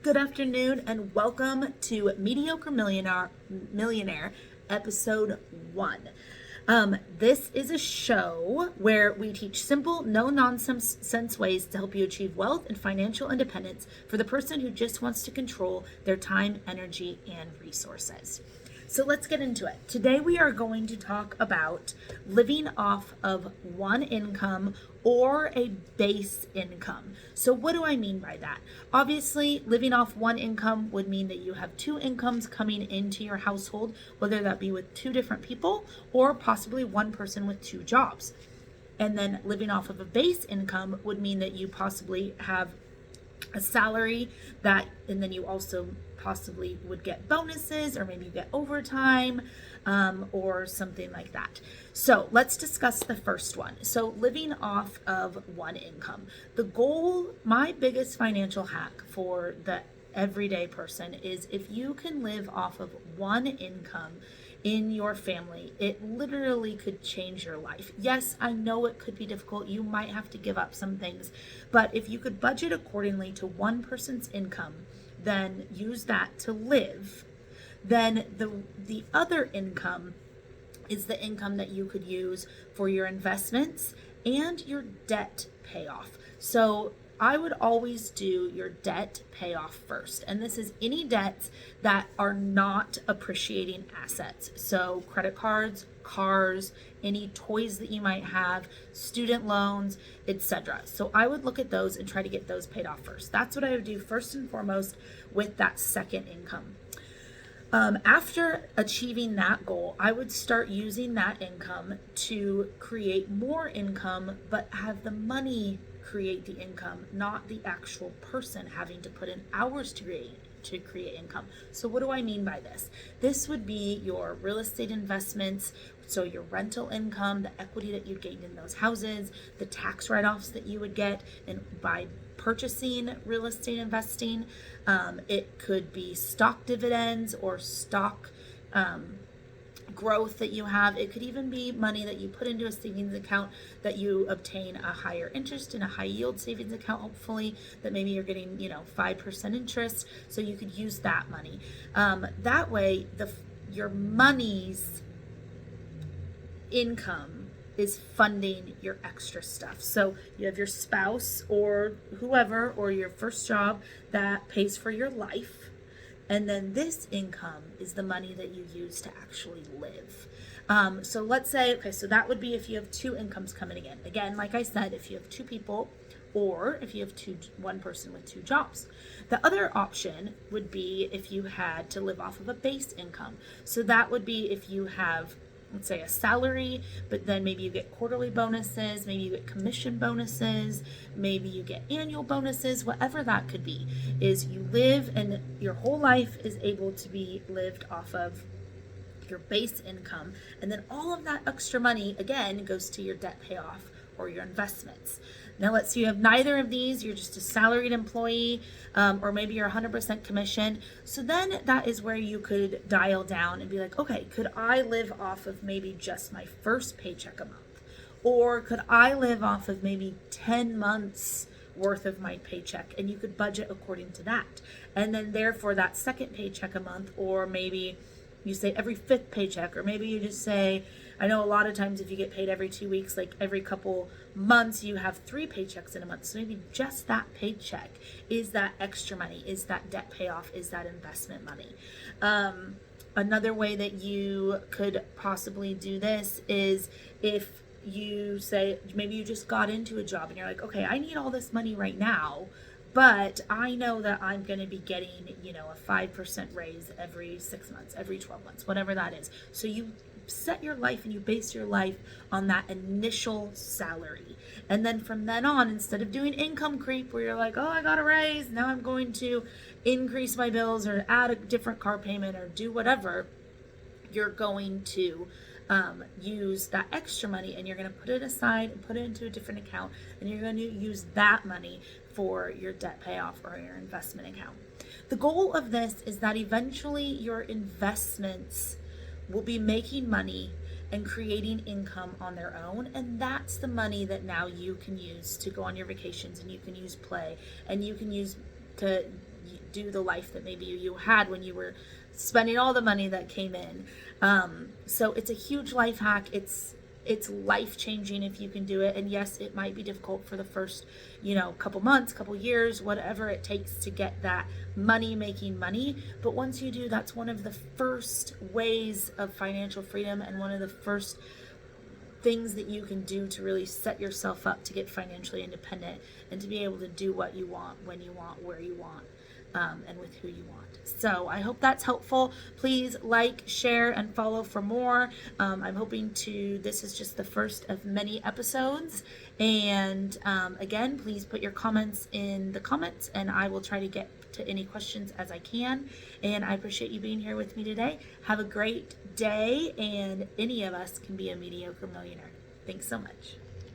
Good afternoon and welcome to Mediocre Millionaire episode 1. This is a show where we teach simple, no nonsense ways to help you achieve wealth and financial independence for the person who just wants to control their time, energy, and resources. So let's get into it. Today we are going to talk about living off of one income or a base income. So what do I mean by that? Obviously, living off one income would mean that you have two incomes coming into your household, whether that be with two different people or possibly one person with two jobs. And then living off of a base income would mean that you possibly have a salary and then you also possibly would get bonuses, or maybe you get overtime, or something like that. So let's discuss the first one. So living off of one income. The goal, my biggest financial hack for the everyday person is if you can live off of one income in your family, it literally could change your life. Yes, I know it could be difficult. You might have to give up some things, but if you could budget accordingly to one person's income, then use that to live, then the other income is the income that you could use for your investments and your debt payoff. So I would always do your debt payoff first. And this is any debts that are not appreciating assets. So credit cards, cars, any toys that you might have, student loans, etc. So I would look at those and try to get those paid off first. That's what I would do first and foremost with that second income. After achieving that goal, I would start using that income to create more income, but have the money create the income, not the actual person having to put in hours to create income. So what do I mean by this? This would be your real estate investments, so your rental income, the equity that you gained in those houses, the tax write-offs that you would get and by purchasing real estate investing. It could be stock dividends or stock growth that you have. It could even be money that you put into a savings account that you obtain a higher interest in a high yield savings account, hopefully, that maybe you're getting 5% interest, so you could use that money. That way your money's income is funding your extra stuff. So you have your spouse or whoever or your first job that pays for your life. And then this income is the money that you use to actually live. So let's say, so that would be if you have two incomes coming in. Again, like I said, if you have two people or if you have one person with two jobs. The other option would be if you had to live off of a base income. So that would be if you have, let's say, a salary, but then maybe you get quarterly bonuses, maybe you get commission bonuses, maybe you get annual bonuses, whatever that could be, is you live and your whole life is able to be lived off of your base income. And then all of that extra money, again, goes to your debt payoff or your investments. Now let's say you have neither of these, you're just a salaried employee, or maybe you're 100% commission. So then that is where you could dial down and be like, okay, could I live off of maybe just my first paycheck a month? Or could I live off of maybe 10 months worth of my paycheck? And you could budget according to that. And then therefore that second paycheck a month, or maybe you say every fifth paycheck, or maybe you just say, I know a lot of times if you get paid every 2 weeks, like every couple months, you have 3 paychecks in a month. So maybe just that paycheck is that extra money, is that debt payoff, is that investment money. Another way that you could possibly do this is if you say, maybe you just got into a job and you're like, okay, I need all this money right now, but I know that I'm going to be getting, a 5% raise every 6 months, every 12 months, whatever that is. So you set your life and you base your life on that initial salary. And then from then on, instead of doing income creep where you're like, oh, I got a raise, now I'm going to increase my bills or add a different car payment or do whatever, you're going to use that extra money and you're going to put it aside and put it into a different account, and you're going to use that money for your debt payoff or your investment account. The goal of this is that eventually your investments will be making money and creating income on their own, and that's the money that now you can use to go on your vacations, and you can use play, and you can use to do the life that maybe you had when you were spending all the money that came in. So it's a huge life hack. It's life changing if you can do it. And yes, it might be difficult for the first, couple months, couple years, whatever it takes to get that making money. But once you do, that's one of the first ways of financial freedom and one of the first things that you can do to really set yourself up to get financially independent and to be able to do what you want, when you want, where you want, and with who you want. So I hope that's helpful. Please like, share, and follow for more. I'm hoping this is just the first of many episodes. And again, please put your comments in the comments and I will try to get to any questions as I can. And I appreciate you being here with me today. Have a great day, and any of us can be a mediocre millionaire. Thanks so much.